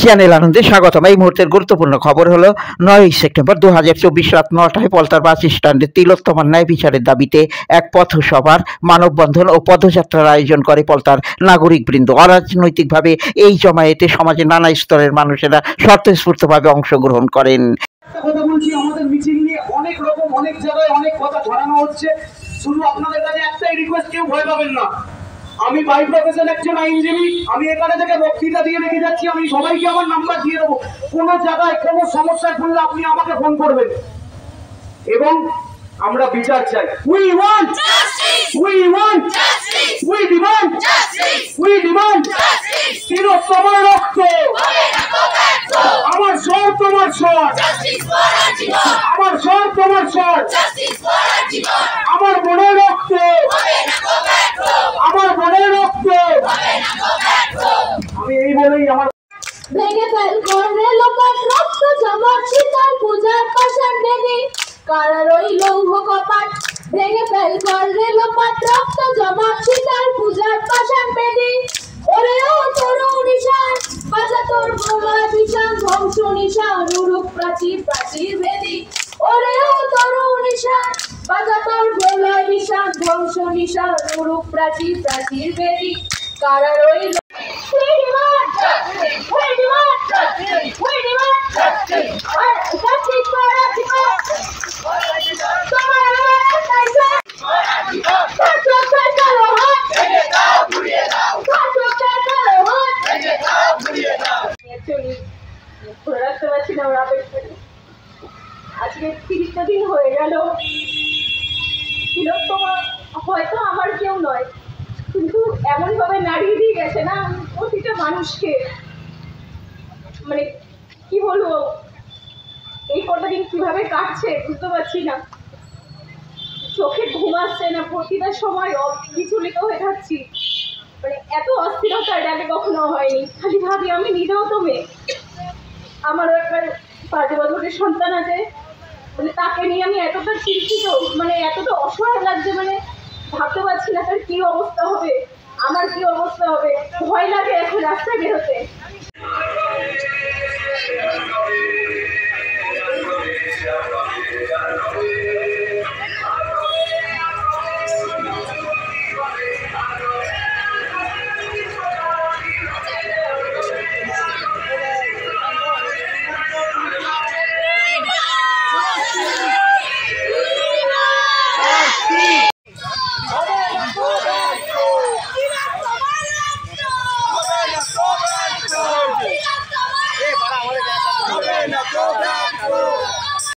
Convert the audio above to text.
Channel আনন্দে স্বাগতম। এই মুহূর্তের গুরুত্বপূর্ণ খবর হলো 9 সেপ্টেম্বর 2024 রাত 9টায় পলতার বাস স্ট্যান্ডে তিলোত্তমার ন্যায় বিচারের দাবিতে এক পথসভার, মানববন্ধন ও পদযাত্রার আয়োজন করে পলতার নাগরিকবৃন্দ। অরাজনৈতিকভাবে এই জমায়েতে সমাজের নানা স্তরের মানুষেরা স্বতঃস্ফূর্তভাবে অংশগ্রহণ করেন। কথা বলছি, আমাদের মিছিল নিয়ে অনেক রকম অনেক জায়গায় অনেক কথা ছড়ানো হচ্ছে। শুধু আপনাদের কাছে একটাই রিকোয়েস্ট, কেউ ভয় পাবেন না। আমি বাই প্রফেশন একজন আইনজীবী, আমি এখানে থেকে বক্তৃতা দিয়ে রেখে যাচ্ছি। আমি সবাইকে আমার নাম্বার দিয়ে দেবো। কোনো জায়গায় কোনো সমস্যায় পড়লে আপনি আমাকে ফোন করবেন এবং আমরা বিচার চাই। We want justice, we want justice, we demand justice, we demand justice. তিলোত্তমার রক্ত হবে না তো ব্যর্থ, আমার স্বর তোমার স্বর, জাস্টিস ফর আর জীবন, আমার স্বর তোমার স্বর, জাস্টিস ফর আর জীবন। আমার বোনের রক্ত হবে না তো ব্যর্থ, আমার বোনের রক্ত হবে না তো ব্যর্থ। আমি এই বলেই আমার ভেঙে ফেল করে লোকাল রক্ত জমাট শীতল পূজার পাশান বেদি কারার ওই লৌহ কপাট। ভেঙে ফেল করে লোকাল রক্ত জমাট শীতল পূজার পাশান বেদি। ওরে ও তরুণ নিশান বাজা তোর ভোলা বিশান ধ্বংস নিশান উরুক প্রাচীর প্রাচীর বেদি। ওরে ও তরুণ নিশান বাজা তোর ভোলা বিশান ধ্বংস নিশান উরুক প্রাচীর প্রাচীর বেদি। কারার ওই আজকে 30টা দিন হয়ে গেল। তিলোত্তমা হয়তো আমার কেউ নয়, কিন্তু এমন ভাবে নাড়িয়ে দিয়ে গেছে না প্রতিটা মানুষকে। মানে কি বলবো, এই কটা দিন কিভাবে কাটছে বুঝতে পারছি না। চোখে ঘুম আসছে না, প্রতিটা সময় বিচলিত হয়ে থাকছি। মানে এত অস্থিরতা এর আগে কখনো হয়নি। খালি ভাবি আমি নিজেও তো মেয়ে, আমারও একটা 5 বছরের সন্তান আছে। মানে তাকে নিয়ে আমি এতটা চিন্তিত, মানে এতটা অসহায় লাগছে। মানে ভাবতে পারছি না তার কি অবস্থা হবে, আমার কি অবস্থা হবে। ভয় লাগে এখন রাস্তায় বেরোতে। Go back!